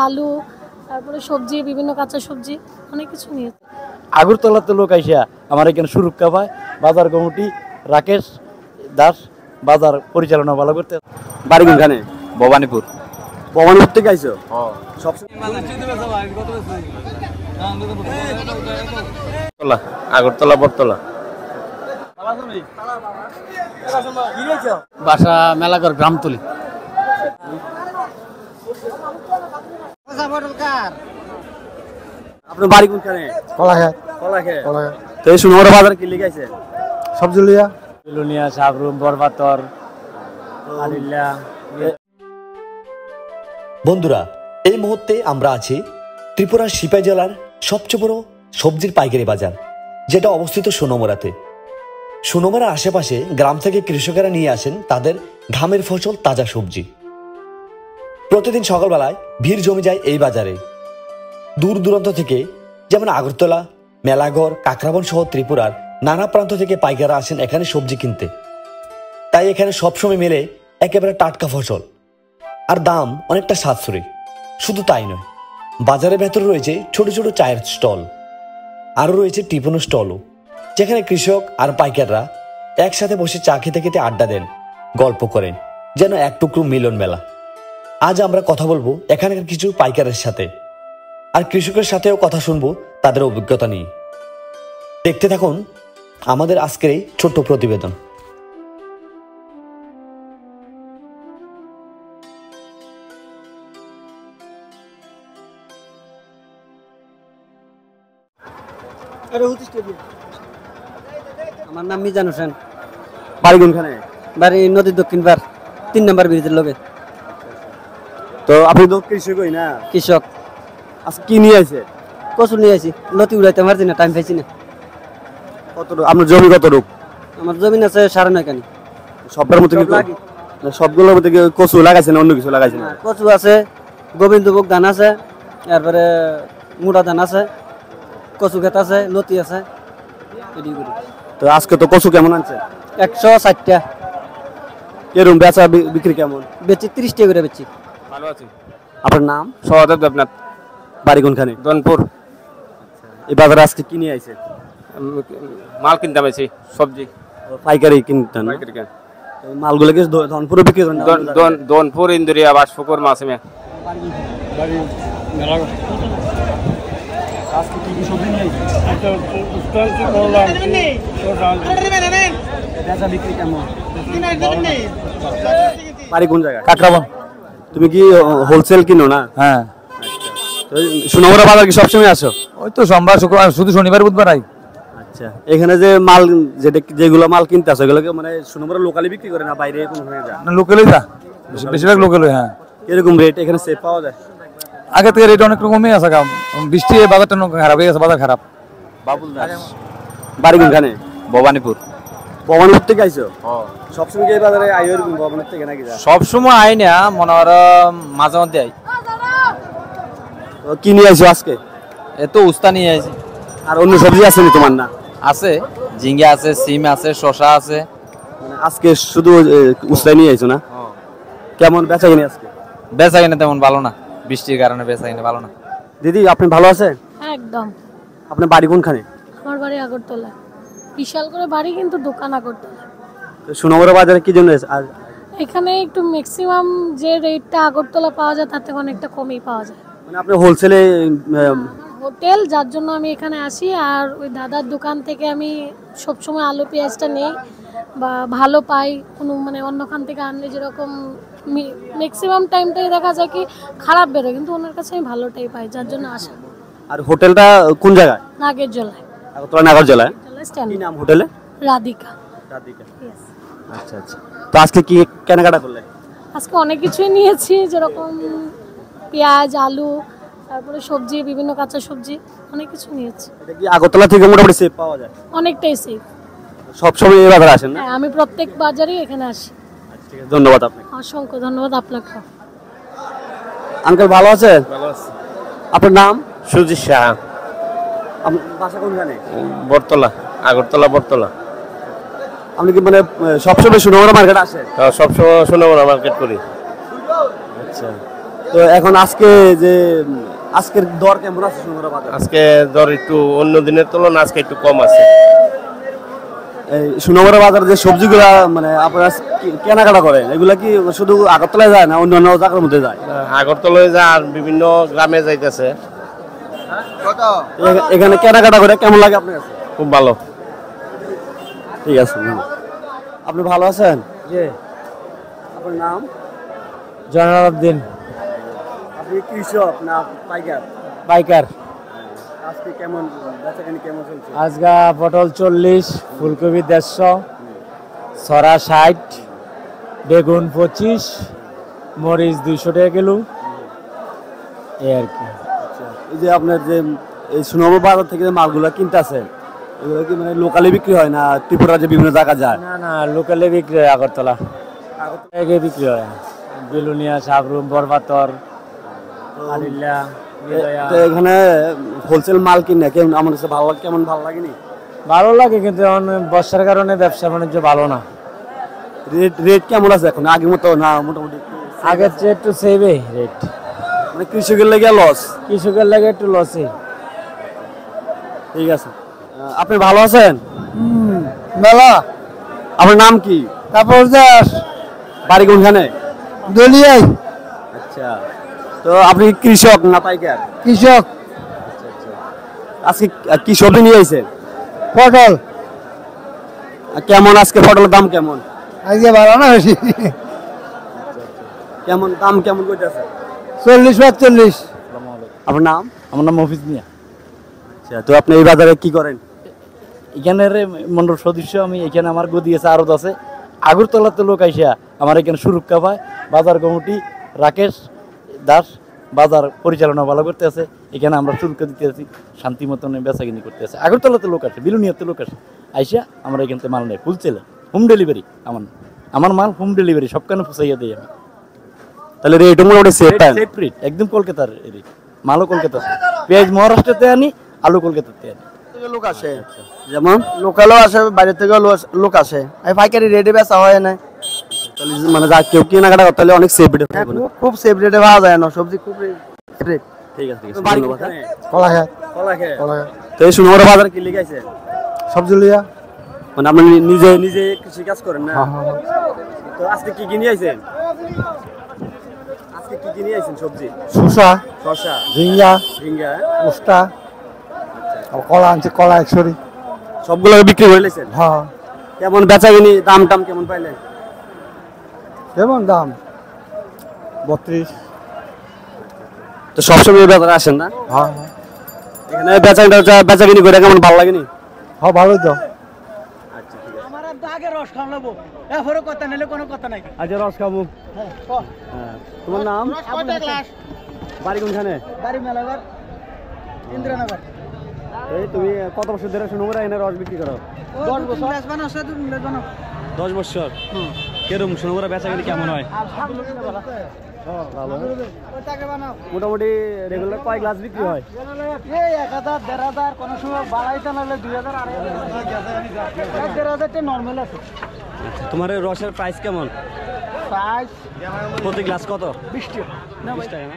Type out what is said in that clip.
আলু, তারপরে সবজি, বিভিন্ন কাঁচা সবজি, অনেক কিছু নিয়েছে। আগরতলাতে লোক আইসা আমার এখানে সুরক্ষা পায়। বাজার কমিটি রাকেশ দাস বাজার পরিচালনা ভালো করতে। বাড়ি কোনখানে? ভবানীপুর। ভবানীপুর থেকে আইছো? আগরতলা বটতলা। বাসা মেলাঘর গ্রামতলি। আপনার বাড়ি কোনখানে? কলাঘাট। কলাঘাট। তো এই সোনামুড়া বাজারে কি লিখে আছে? সবজি লিয়া লুনিয়া সাবরুম বরবাতর আলিল্লা। বন্ধুরা, এই মুহূর্তে আমরা আছি ত্রিপুরার সিপাই জেলার সবচেয়ে বড় সবজির পাইকারি বাজার, যেটা অবস্থিত সোনামুড়াতে। সোনামুড়ার আশেপাশে গ্রাম থেকে কৃষকেরা নিয়ে আসেন তাদের ঘামের ফসল, তাজা সবজি। প্রতিদিন সকালবেলায় ভিড় জমে যায় এই বাজারে। দূর দূরান্ত থেকে, যেমন আগরতলা, মেলাঘর, কাকরাবন সহ ত্রিপুরার নানা প্রান্ত থেকে পাইকাররা আসেন এখানে সবজি কিনতে। তাই এখানে সবসময় মেলে একেবারে টাটকা ফসল, আর দাম অনেকটা সাশ্রয়ী। শুধু তাই নয়, বাজারের ভেতরে রয়েছে ছোট ছোট চায়ের স্টল, আরও রয়েছে টিফিন স্টলও, যেখানে কৃষক আর পাইকাররা একসাথে বসে চা খেতে খেতে আড্ডা দেন, গল্প করেন, যেন এক টুকরো মিলন মেলা। আজ আমরা কথা বলবো এখানকার কিছু পাইকারের সাথে, আর কৃষকের সাথেও কথা শুনবো তাদের অভিজ্ঞতা নিয়ে। দেখতে থাকুন আমাদের আজকের এই ছোট্ট প্রতিবেদন। আমার নাম মিজান হোসেন। বাড়ি কোনখানে? বাড়ি নদীর দক্ষিণ পার, 3 নম্বর ব্রিজের লগে। তো আপনি তো কৃষকই না? কৃষক। আজকে কি নিয়ে আছে? কচু নিয়ে আসি, লতি উড়াইতে পারছি না, টাইম পাইছি না। কতটুকু আপনার জমি? কতটুকু? আমার জমিন আছে 9.5 কানি। সবটার মধ্যে সবগুলোর মধ্যে কচু লাগাইছে না অন্য কিছু লাগাইছে না? কচু আছে, গোবিন্দভোগ ধান আছে, তারপরে মুড়া ধান আছে, কচু ক্ষেত আছে, লতি আছে। তো আজকে তো কচু কেমন আনছে? 160 টাকা। এরকম বেচা বিক্রি কেমন? বেচি 30 টাকা করে বেচি। ভালো আছি। আপনার নাম? সহদেব দেবনাথ। বাড়ি কোনখানে? দনপুর। এই বাজারে আজকে কি নিয়ে আইছে? মাল কিনতে পাইছি, সবজি পাইকারি কিনতেন? মালগুলো কি ধনপুরে বিক্রি করেন? দনপুর, ইন্দুরিয়া, বাসপুকুর, মাসিমে। আজকে কি কি সবজি নিয়ে আইছে? বেচা বিক্রি কেমন? বাড়ি কোন জায়গায়? কাকরাবন। তুমি কি হোলসেল কিনো না? হ্যাঁ। সোনামুড়া বাজার কি সবসময় আসো? ওই তো সোমবার শুক্রবার, শুধু শনিবার বুধবার আই। আচ্ছা, এখানে যে মাল যেগুলো মাল কিনতে আসো এগুলোকে মানে সোনামুড়া লোকালি বিক্রি করে না বাইরে কোনো হয়ে যায়? না, লোকালই যা, বেশিরভাগ লোকালই। হ্যাঁ। এরকম রেট এখানে সেভ পাওয়া যায়? আগে থেকে রেট অনেক রকমই আছে, বৃষ্টি বাজারটা খারাপ হয়ে গেছে, বাজার খারাপ। বাবুল দাস। বাড়ি কোনখানে? ভবানীপুর। ভবানীপুর থেকে আইছো? সবসময় কি এই বাজারে আইও ভবানীপুর থেকে নাকি? সবসময় আই না, মনে হয় মাঝে মধ্যে আই। কি নিয়ে আইছো আজকে? এত উস্তা নিয়ে আইছি। আর অন্য সবজি আছে নি তোমার? না আছে, ঝিঙ্গা আছে, সিম আছে, শসা আছে। মানে আজকে শুধু উস্তা নিয়ে আইছো না? কেমন বেচা কিনে আজকে? বেচা কিনা তেমন ভালো না, বৃষ্টির কারণে বেচা কিনা ভালো না। দিদি আপনি ভালো আছেন? একদম। আপনার বাড়ি কোনখানে? আমার বাড়ি আগরতলা। বিশাল করে বাড়ি, কিন্তু দোকান আগরতলা। সোনামুড়া বাজারে কি জন্য? এখানে একটু ম্যাক্সিমাম যে রেটটা আগরতলা পাওয়া যায় তার থেকে অনেকটা কমই পাওয়া যায়। মানে আপনি হোলসেলে হোটেল, যার জন্য আমি এখানে আসি। আর ওই দাদার দোকান থেকে আমি সবসময় আলু পেঁয়াজটা নেই, বা ভালো পাই। কোনো মানে অন্যখান থেকে আনলে যেরকম ম্যাক্সিমাম টাইমটাই দেখা যায় কি খারাপ বেরোয়, কিন্তু ওনার কাছে আমি ভালোটাই পাই, যার জন্য আসা। আর হোটেলটা কোন জায়গায়? নাগের জলায়। আগরতলা নাগর জেলায়? কি নাম হোটেলে? রাধিকা। রাধিকা। আচ্ছা আচ্ছা। তো আজকে কি কেনাকাটা করলে? আজকে অনেক কিছুই নিয়েছি, যেরকম পেঁয়াজ, আলু, তারপরে সবজি, বিভিন্ন কাঁচা সবজি, অনেক কিছু নিয়েছি। এটা কি আগরতলা থেকে মোটামুটি সেভ পাওয়া যায়? অনেকটাই সেফ। সব সময় এই বাজারে আসেন না? হ্যাঁ, আমি প্রত্যেক বাজারেই এখানে আসি। ঠিক আছে, ধন্যবাদ আপনাকে। অসংখ্য ধন্যবাদ আপনাকে। আঙ্কেল ভালো আছেন? ভালো আছি। আপনার নাম? সুজিত শাহ। আপনার বাসা কোনখানে? বটতলা। আগরতলা বটতলা। আপনি কি মানে সবসময় সোনামুড়া মার্কেট আসেন? সবসময় সোনামুড়া মার্কেট করি। আচ্ছা, তো এখন আজকে যে আজকের দর কেমন আছে সোনামুড়া বাজার? আজকে দর একটু অন্য দিনের তুলনায় আজকে একটু কম আছে। এই সোনামুড়া বাজার যে সবজিগুলা মানে আপনারা কেনাকাটা করেন, এগুলা কি শুধু আগরতলায় যায় না অন্যান্য জায়গার মধ্যে যায়? আগরতলায় যা আর বিভিন্ন গ্রামে যাইতেছে। এখানে কেনাকাটা করে কেমন লাগে আপনার কাছে? খুব ভালো। ঠিক আছে, আপনি ভালো আছেন? জি। আপনার নাম? জয়নালউদ্দিন। আপনি কৃষক না পাইকার? পাইকার। আজকে কেমন বেচাকেনি কেমন চলছে? আজকা পটল 40, ফুলকপি 150, ছড়া 60, বেগুন 25, মরিচ 200 টাকা কিলো, এই আর কি। এই যে আপনার যে এই সোনামুড়া বাজার থেকে যে মালগুলা কিনতেছেন, এগুলো কি মানে লোকালি বিক্রি হয় না ত্রিপুরা যে বিভিন্ন জায়গা যায়? না না, লোকালে বিক্রি হয় আগরতলা। আগরতলা বিক্রি হয় বেলুনিয়া, সাবরুম, বরবাতর, আলিল্লা, তো এখানে হোলসেল মাল কিনে কেমন আমার কাছে ভালো লাগে, কেমন ভালো লাগেনি? ভালো লাগে, কিন্তু এখন বর্ষার কারণে ব্যবসা বাণিজ্য ভালো না। রেট কেমন আছে এখন? আগের মতো না মোটামুটি? আগের চেয়ে একটু সেভে রেট, মানে কৃষকের লেগে লস? কৃষকের লাগে একটু লসে। ঠিক আছে, আপনি ভালো আছেন? মেলা। আপনার নাম কি? তারপর দাস। বাড়ি কোনখানে? দলিয়াই। আচ্ছা, তো আপনি কৃষক না পাইকার? কৃষক। আজকে কি সবজি নিয়ে আইছেন? পটল। কেমন আজকে পটলের দাম কেমন? আজকে ভালো না বেশি। কেমন দাম কেমন কইতাছে? 40-45। আপনার নাম? আমার নাম মফিজ মিয়া। আচ্ছা, তো আপনি এই বাজারে কি করেন? এখানের মন্ডল সদস্য আমি। এখানে আমার গদি আছে, আরত আছে। আগরতলাতে লোক আইসা আমার এখানে সুরক্ষা পায়। বাজার কমিটি রাকেশ দাস বাজার পরিচালনা ভালো করতে আছে। এখানে আমরা সুরক্ষা দিতে আছি, শান্তি মতন বেচাকিনি করতে আছে। আগরতলাতে লোক আসে, বিলুনিয়াতে লোক আসে, আইসা আমরা এখান থেকে মাল নেই, ফুল চেলে হোম ডেলিভারি। আমার মাল হোম ডেলিভারি সবখানে পৌঁছাইয়া দিই আমি। তাহলে রেট মোটামুটি সেফ রেট একদম কলকাতার রেট। মালও কলকাতা, পেঁয়াজ মহারাষ্ট্রতে আনি, আলু কলকাতাতে আনি। লোক আসে, যেমন লোকালও আসে, বাইরে থেকেও লোক আসে। এই পাইকারি রেটে বেচা হয় না। তাহলে মানে যা কেউ কেনাকাটা করতে হলে অনেক সেফ রেটে পাবে না? খুব সেফ রেটে পাওয়া যায় না সবজি, খুব রেট। ঠিক আছে, ঠিক আছে, ধন্যবাদ। কলাঘাট। কলাঘাট। তো এই সোনামুড়া বাজার কি লিখে আছে? সবজি লিয়া। মানে আপনি নিজে নিজে কৃষি কাজ করেন না? তো আজকে কি কিনে আইছেন? আজকে কি কিনে আইছেন সবজি? শসা, শসা, ঝিঙ্গা, ঝিঙ্গা, উস্তা, কলা আনছে, কলা 100। সবগুলো বিক্রি করে লেছেন? হ্যাঁ। কেমন বেচা কিনি, দাম টাম কেমন পাইলেন? কেমন দাম? 32। তো সবসময় বাজারে আসেন না? হ্যাঁ এখানে বেচা কিনি করে কেমন ভালো লাগেনি? হ্যাঁ, ভালোই তো। আচ্ছা, রস খাবো। তোমার নাম? বাড়ি কোনখানে? বাড়ি মেলাঘর, ইন্দ্রনগর। এই তুমি কত বছর ধরে সোনামুড়া এনে রস বিক্রি করো? 10 বছর। 10 বছর। কেরম সোনামুড়া বেচা কিনি কেমন হয়? ভালো। মোটামুটি রেগুলার কয় গ্লাস বিক্রি হয়? 1000, 1500, কোনো সময় বাড়াইতে লাগলে 2000, 2500, 1500 নর্মাল আছে। তোমার রসের প্রাইস কেমন? প্রাইস প্রতি গ্লাস কত? 20 টাকা। 20 টাকা না?